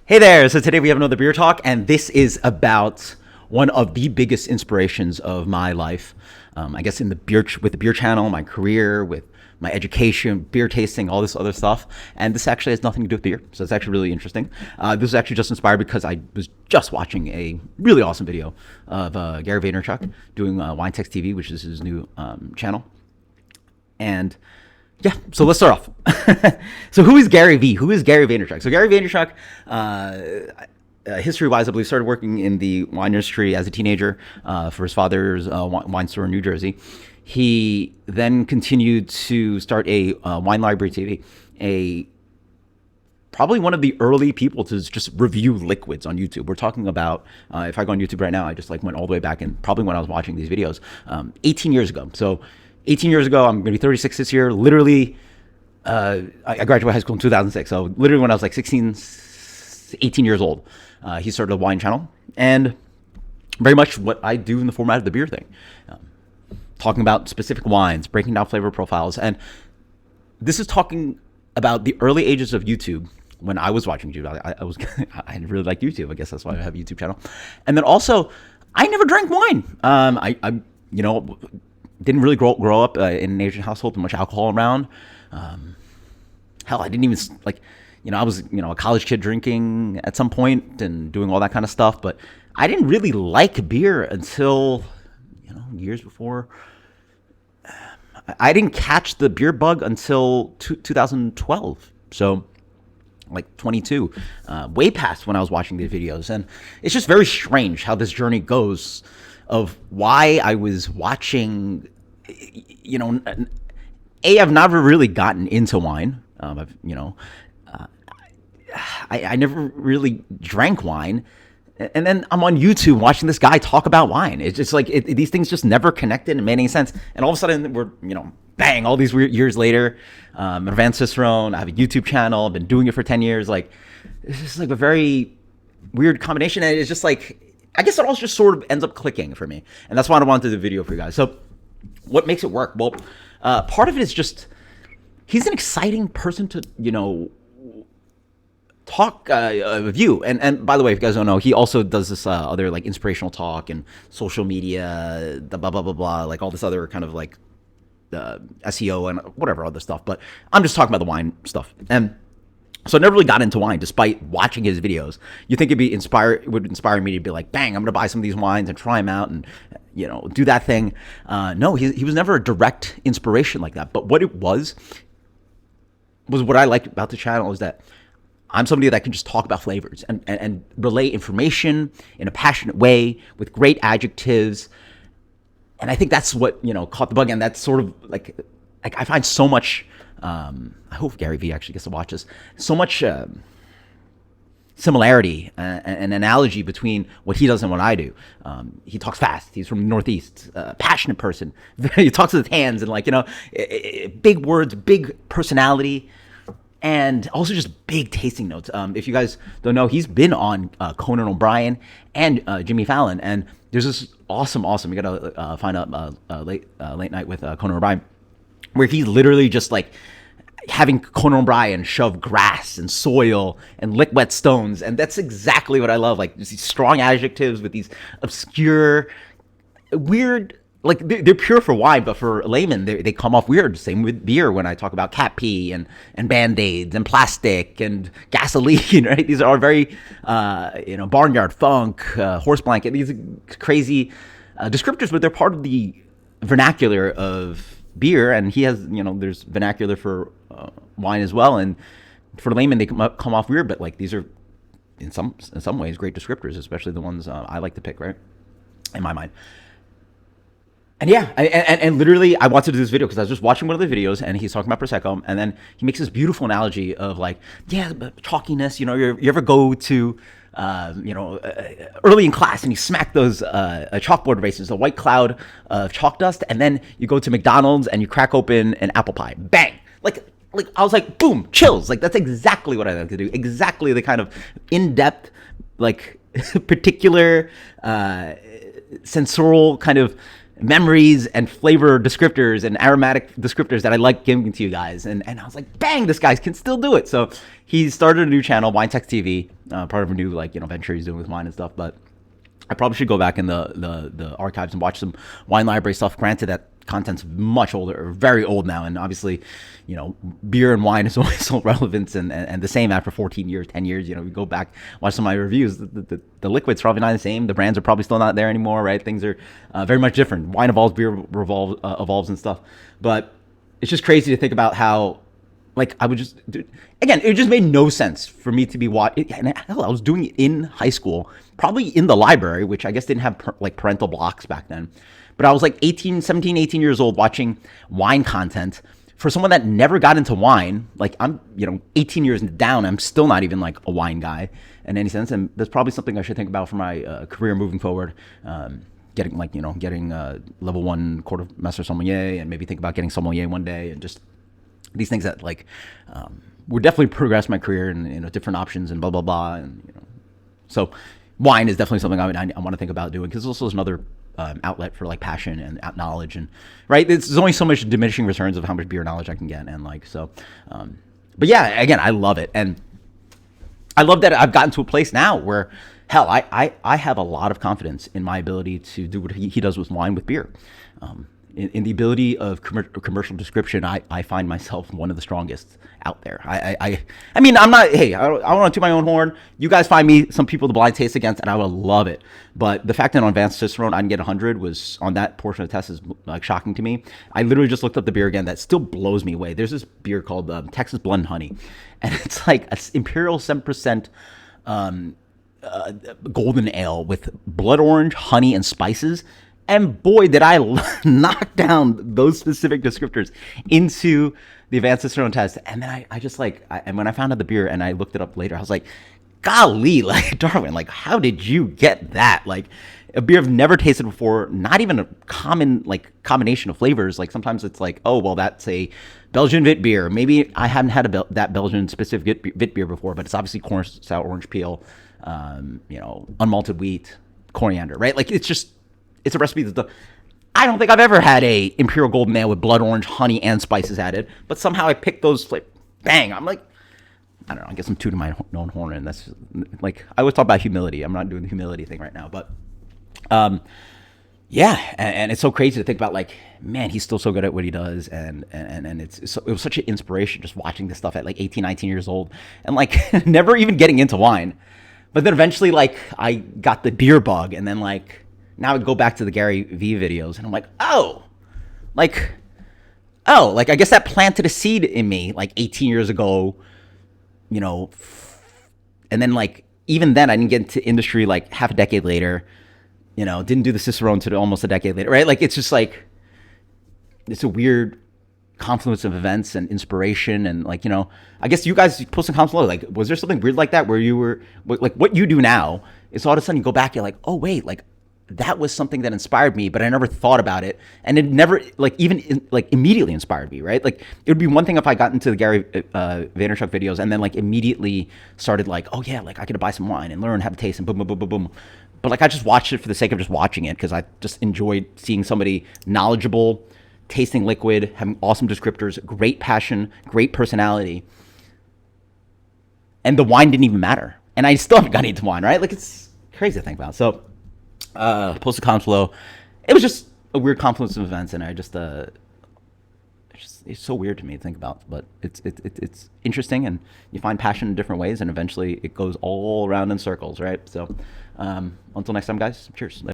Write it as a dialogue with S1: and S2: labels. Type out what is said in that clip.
S1: Hey there, so today we have another beer talk, and this is about one of the biggest inspirations of my life. I guess with the beer channel, my career, with my education, beer tasting, all this other stuff. And this actually has nothing to do with beer, so it's actually really interesting. This is actually just inspired because I was just watching a really awesome video of Gary Vaynerchuk doing Wine Text TV, which is his new channel. And yeah, so let's start off. So who is Gary V? Who is Gary Vaynerchuk? So Gary Vaynerchuk, history-wise, I believe, started working in the wine industry as a teenager for his father's wine store in New Jersey. He then continued to start a Wine Library TV, probably one of the early people to just review liquids on YouTube. We're talking about, if I go on YouTube right now, I just went all the way back and probably when I was watching these videos, 18 years ago. So 18 years ago, I'm going to be 36 this year. Literally, I graduated high school in 2006. So literally when I was like 16, 18 years old, he started a wine channel. And very much what I do in the format of the beer thing. Talking about specific wines, breaking down flavor profiles. And this is talking about the early ages of YouTube when I was watching YouTube. I really liked YouTube. I guess that's why I have a YouTube channel. And then also, I never drank wine. I didn't really grow up in an Asian household with much alcohol around. Hell, I didn't even I was a college kid drinking at some point and doing all that kind of stuff. But I didn't really like beer until years before. I didn't catch the beer bug until 2012. So like 22, way past when I was watching these videos. And it's just very strange how this journey goes of why I was watching, I've never really gotten into wine. I never really drank wine. And then I'm on YouTube watching this guy talk about wine. It's just like these things just never connected and made any sense. And all of a sudden we're, bang, all these weird years later, I'm an advanced cicerone. I have a YouTube channel. I've been doing it for 10 years. Like, it's just like a very weird combination. And it's just like, I guess it all just sort of ends up clicking for me. And that's why I wanted to do the video for you guys. So what makes it work? Well, part of it is just, he's an exciting person to, talk with you. And by the way, if you guys don't know, he also does this other like inspirational talk and social media, the blah, blah, blah, blah, like all this other kind of like SEO and whatever other stuff. But I'm just talking about the wine stuff. And so I never really got into wine despite watching his videos. You think it would inspire me to be like, bang, I'm going to buy some of these wines and try them out and, do that thing. No, he was never a direct inspiration like that. But what it was what I liked about the channel is that I'm somebody that can just talk about flavors and relay information in a passionate way with great adjectives. And I think that's what, caught the bug. And that's sort of like I find so much, I hope Gary Vee actually gets to watch this, so much similarity and analogy between what he does and what I do. He talks fast. He's from the Northeast, passionate person. He talks with his hands and big words, big personality. And also just big tasting notes. If you guys don't know, he's been on Conan O'Brien and Jimmy Fallon. And there's this awesome, you gotta find out late night with Conan O'Brien, where he's literally just like having Conan O'Brien shove grass and soil and lick wet stones. And that's exactly what I love. Like these strong adjectives with these obscure, weird, like they're pure for wine, but for laymen, they come off weird. Same with beer when I talk about cat pee and Band-Aids and plastic and gasoline, right? These are very, barnyard funk, horse blanket, these crazy descriptors, but they're part of the vernacular of beer. And he has, there's vernacular for wine as well. And for laymen, they come off weird, but like these are in some ways great descriptors, especially the ones I like to pick, right? In my mind. And yeah, and literally, I wanted to do this video because I was just watching one of the videos, and he's talking about Prosecco, and then he makes this beautiful analogy of like, chalkiness. You ever go to, early in class, and you smack those chalkboard erasers, a white cloud of chalk dust, and then you go to McDonald's and you crack open an apple pie, bang! Like I was like, boom, chills. Like that's exactly what I like to do. Exactly the kind of in-depth, like particular, sensorial kind of memories and flavor descriptors and aromatic descriptors that I like giving to you guys. And I was like, bang, this guy can still do it. So he started a new channel, Wine Text TV. part of a new like venture he's doing with wine and stuff. But I probably should go back in the archives and watch some wine library stuff. Granted, that content's much older, or very old now, and obviously, beer and wine is always so relevant and the same after 14 years, 10 years. We go back, watch some of my reviews. The liquid's probably not the same. The brands are probably still not there anymore, right? Things are very much different. Wine evolves, beer evolves and stuff. But it's just crazy to think about how, like, I would just, again, it just made no sense for me to be watching. And hell, I was doing it in high school, probably in the library, which I guess didn't have parental blocks back then. But I was like 17, 18 years old watching wine content. For someone that never got into wine, like I'm, 18 years down, I'm still not even like a wine guy in any sense. And that's probably something I should think about for my career moving forward. Getting level 1 quarter master sommelier, and maybe think about getting sommelier one day, and just these things that like would definitely progress my career and different options and blah blah blah. And so wine is definitely something I want to think about doing, because also is another outlet for like passion and knowledge, and right, there's only so much diminishing returns of how much beer knowledge I can get, and like so. But yeah, again, I love it, and I love that I've gotten to a place now where, hell, I have a lot of confidence in my ability to do what he does with wine, with beer. In the ability of commercial description, I find myself one of the strongest out there. I mean, I'm not, hey, I don't want to toot my own horn. You guys find me some people to blind taste against, and I would love it. But the fact that on Advanced Cicerone I didn't get 100 was, on that portion of the test, is like shocking to me. I literally just looked up the beer again. That still blows me away. There's this beer called Texas Blend Honey, and it's like an Imperial 7% golden ale with blood orange, honey, and spices. And boy, did I knock down those specific descriptors into the Advanced Cicerone test. And then I just like, and when I found out the beer and I looked it up later, I was like, golly, like, Darwin, like, how did you get that? Like, a beer I've never tasted before, not even a common, like, combination of flavors. Like, sometimes it's like, oh, well, that's a Belgian Vit beer. Maybe I haven't had that Belgian specific Vit beer before, but it's obviously corn sour orange peel, unmalted wheat, coriander, right? Like, it's a recipe that's done. I don't think I've ever had a Imperial Golden Ale with blood orange, honey, and spices added, but somehow I picked those bang. I'm like, I don't know, I guess I'm tooting my own horn, and that's like, I always talk about humility. I'm not doing the humility thing right now, but yeah, and it's so crazy to think about, like, man, he's still so good at what he does, and it was such an inspiration just watching this stuff at like 18, 19 years old, and like never even getting into wine. But then eventually, like, I got the beer bug, and then like, now I go back to the Gary V videos, and I'm like, like, I guess that planted a seed in me like 18 years ago, and then like, even then I didn't get into industry like half a decade later, didn't do the Cicerone until almost a decade later, right? Like, it's just like, it's a weird confluence of events and inspiration, and like, I guess you guys posting comments below, like, was there something weird like that where you were, like, what you do now is all of a sudden you go back, you're like, oh wait, like, that was something that inspired me, but I never thought about it, and it never like even like immediately inspired me, right? Like, it would be one thing if I got into the Gary Vaynerchuk videos and then like immediately started like, oh yeah, like I could buy some wine and learn how to taste, and boom, boom, boom, boom, boom. But like, I just watched it for the sake of just watching it, because I just enjoyed seeing somebody knowledgeable, tasting liquid, having awesome descriptors, great passion, great personality, and the wine didn't even matter, and I still haven't gotten into wine, right? Like, it's crazy to think about. So. Posted comments below. It was just a weird confluence of events, and I just it's so weird to me to think about, but it's interesting, and you find passion in different ways, and eventually it goes all around in circles, right? So until next time, guys, cheers.